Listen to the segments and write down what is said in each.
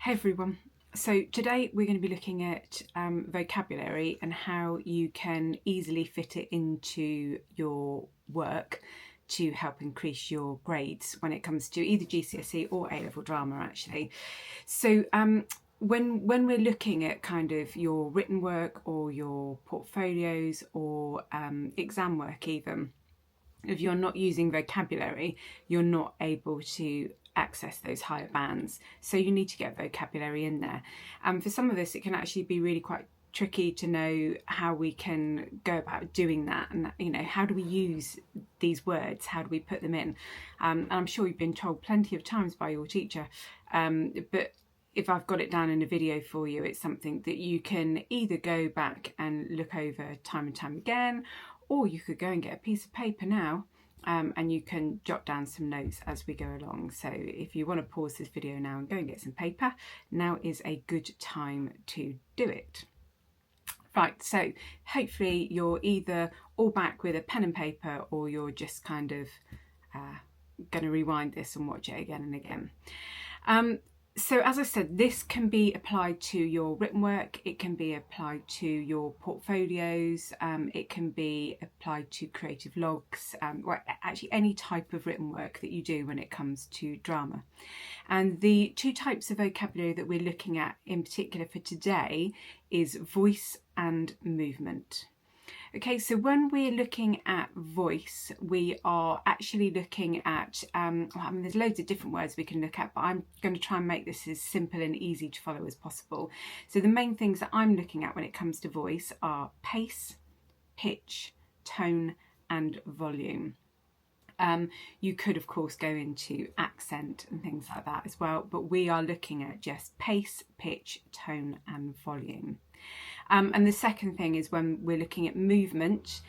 Hey everyone. So today we're going to be looking at vocabulary and how you can easily fit it into your work to help increase your grades when it comes to either GCSE or A-level drama actually. So when we're looking at kind of your written work or your portfolios or exam work even, if you're not using vocabulary, you're not able to access those higher bands. So you need to get vocabulary in there. And for some of us, it can actually be really quite tricky to know how we can go about doing that, and how do we use these words, how do we put them in, and I'm sure you've been told plenty of times by your teacher, but if I've got it down in a video for you, it's something that you can either go back and look over time and time again, or you could go and get a piece of paper now and you can jot down some notes as we go along. So if you want to pause this video now and go and get some paper, now is a good time to do it. Right, so hopefully you're either all back with a pen and paper, or you're just kind of going to rewind this and watch it again and again. So as I said, this can be applied to your written work, it can be applied to your portfolios, it can be applied to creative logs, actually any type of written work that you do when it comes to drama. And the two types of vocabulary that we're looking at in particular for today is voice and movement. Okay, so when we're looking at voice, we are actually looking at, there's loads of different words we can look at, but I'm going to try and make this as simple and easy to follow as possible. So the main things that I'm looking at when it comes to voice are pace, pitch, tone, and volume. You could, of course, go into accent and things like that as well, but we are looking at just pace, pitch, tone, and volume. And the second thing is when we're looking at movement,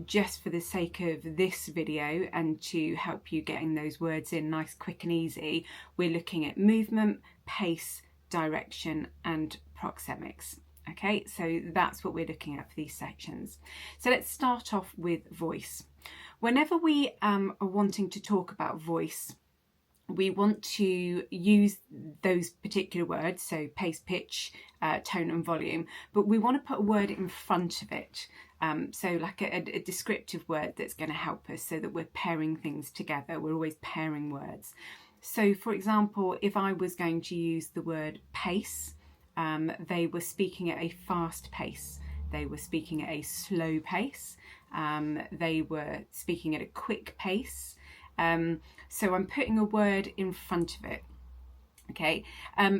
just for the sake of this video and to help you getting those words in nice, quick and easy, we're looking at movement, pace, direction and proxemics. Okay, so that's what we're looking at for these sections. So let's start off with voice. Whenever we are wanting to talk about voice, we want to use those particular words, so pace, pitch, tone and volume, but we want to put a word in front of it. So like a descriptive word that's going to help us so that we're pairing things together. We're always pairing words. So for example, if I was going to use the word pace, they were speaking at a fast pace. They were speaking at a slow pace. They were speaking at a quick pace. So I'm putting a word in front of it. Okay,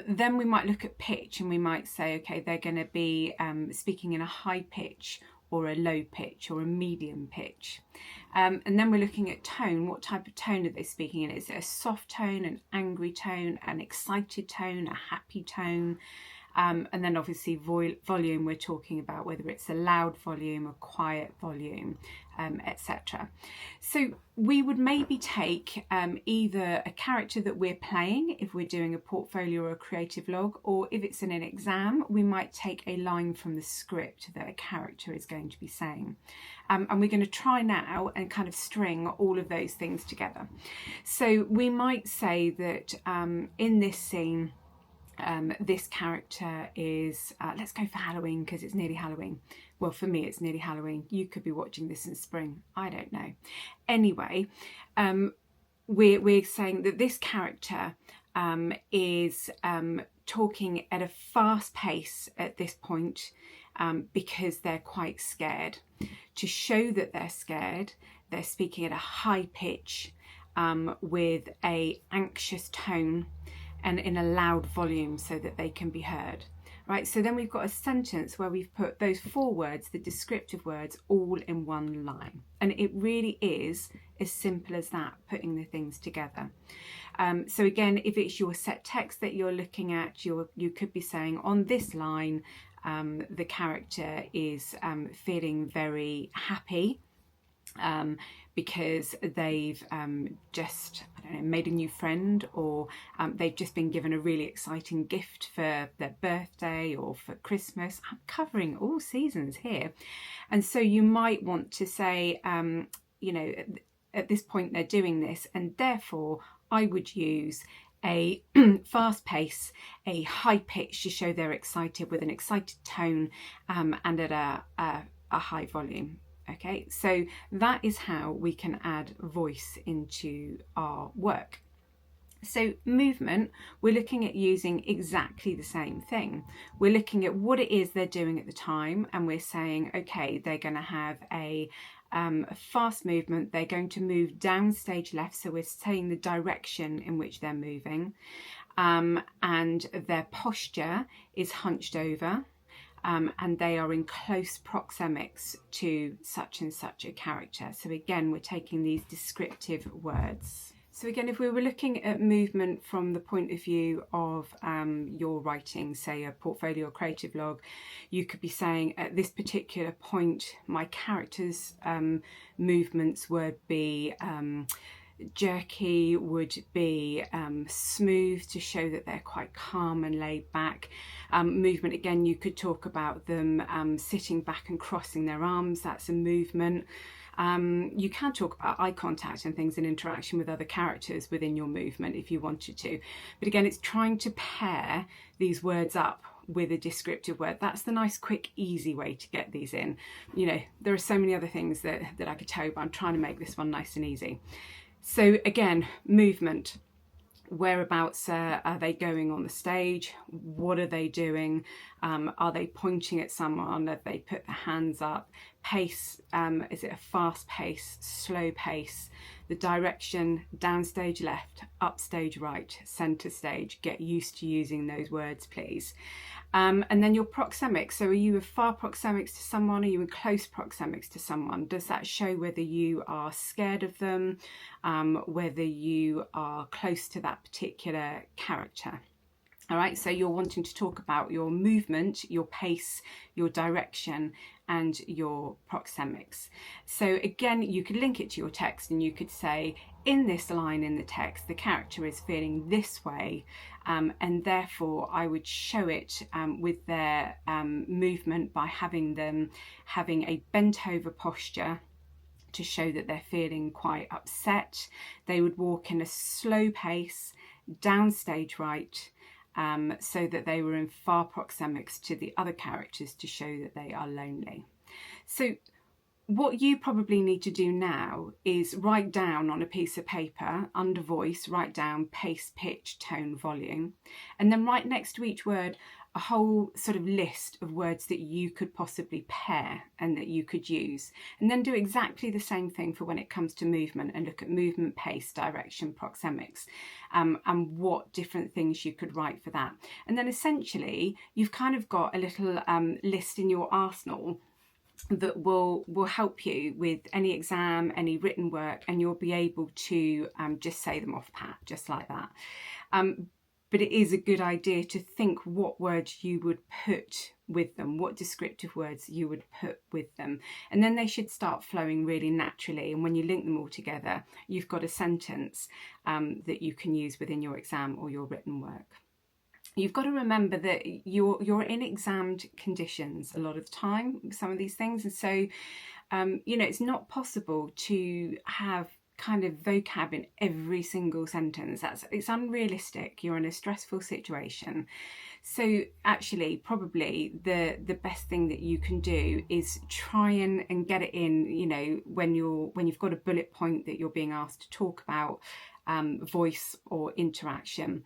then we might look at pitch and we might say, okay, they're going to be speaking in a high pitch or a low pitch or a medium pitch. And then we're looking at tone. What type of tone are they speaking in? Is it a soft tone, an angry tone, an excited tone, a happy tone? And then obviously volume, we're talking about whether it's a loud volume, a quiet volume, etc. So we would maybe take either a character that we're playing if we're doing a portfolio or a creative log, or if it's in an exam, we might take a line from the script that a character is going to be saying. And we're going to try now and kind of string all of those things together. So we might say that in this scene, this character is, let's go for Halloween because it's nearly Halloween. Well, for me, it's nearly Halloween. You could be watching this in spring. I don't know. Anyway, we're saying that this character is talking at a fast pace at this point because they're quite scared. To show that they're scared, they're speaking at a high pitch with an anxious tone and in a loud volume so that they can be heard. Right, so then we've got a sentence where we've put those four words, the descriptive words, all in one line. And it really is as simple as that, putting the things together. So again, if it's your set text that you're looking at, you could be saying on this line, the character is feeling very happy because they've just, made a new friend, or they've just been given a really exciting gift for their birthday or for Christmas. I'm covering all seasons here. And so you might want to say, at this point they're doing this, and therefore I would use a fast pace, a high pitch to show they're excited with an excited tone, and at a high volume. Okay, so that is how we can add voice into our work. So movement, we're looking at using exactly the same thing. We're looking at what it is they're doing at the time, and we're saying, okay, they're going to have a fast movement. They're going to move down stage left, so we're saying the direction in which they're moving, and their posture is hunched over. And they are in close proxemics to such and such a character. So again, we're taking these descriptive words. So again, if we were looking at movement from the point of view of your writing, say a portfolio or creative log, you could be saying at this particular point, my character's movements would be jerky, would be smooth to show that they're quite calm and laid back. Movement, again, you could talk about them sitting back and crossing their arms. That's a movement. You can talk about eye contact and things in interaction with other characters within your movement if you wanted to. But again, it's trying to pair these words up with a descriptive word. That's the nice, quick, easy way to get these in. You know, there are so many other things that I could tell you, but I'm trying to make this one nice and easy. So again, movement. Whereabouts are they going on the stage? What are they doing? Are they pointing at someone? Have they put their hands up? Pace, is it a fast pace, slow pace? The direction, downstage left, upstage right, centre stage. Get used to using those words, please. And then your proxemics. So are you in far proxemics to someone? Are you in close proxemics to someone? Does that show whether you are scared of them, whether you are close to that particular character? All right, so you're wanting to talk about your movement, your pace, your direction, and your proxemics. So again, you could link it to your text and you could say, in this line in the text, the character is feeling this way, and therefore I would show it with their movement by having them having a bent over posture to show that they're feeling quite upset. They would walk in a slow pace, downstage right, so that they were in far proxemics to the other characters to show that they are lonely. So what you probably need to do now is write down on a piece of paper, under voice, write down pace, pitch, tone, volume, and then write next to each word a whole sort of list of words that you could possibly pair and that you could use. And then do exactly the same thing for when it comes to movement, and look at movement, pace, direction, proxemics, and what different things you could write for that. And then essentially you've kind of got a little list in your arsenal that will help you with any exam, any written work, and you'll be able to just say them off pat, just like that. But it is a good idea to think what words you would put with them, what descriptive words you would put with them. And then they should start flowing really naturally. And when you link them all together, you've got a sentence that you can use within your exam or your written work. You've got to remember that you're in examined conditions a lot of the time with some of these things. And so, you know, it's not possible to have kind of vocab in every single sentence. It's unrealistic. You're in a stressful situation. So actually, probably the best thing that you can do is try and get it in, you know, when you've got a bullet point that you're being asked to talk about voice or interaction,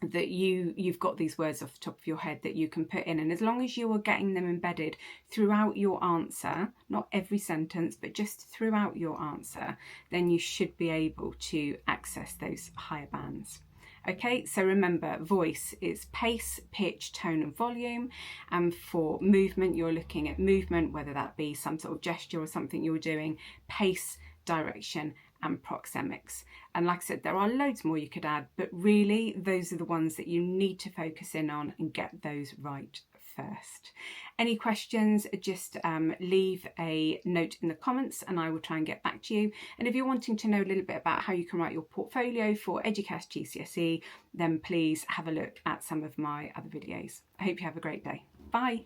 that you've got these words off the top of your head that you can put in. And as long as you are getting them embedded throughout your answer, not every sentence, but just throughout your answer, then you should be able to access those higher bands. Okay, so remember, voice is pace, pitch, tone and volume. And for movement, you're looking at movement, whether that be some sort of gesture or something you're doing, pace, direction and proxemics. And like I said, there are loads more you could add, but really those are the ones that you need to focus in on and get those right first. Any questions, just leave a note in the comments and I will try and get back to you. And if you're wanting to know a little bit about how you can write your portfolio for EduCast GCSE, then please have a look at some of my other videos. I hope you have a great day. Bye.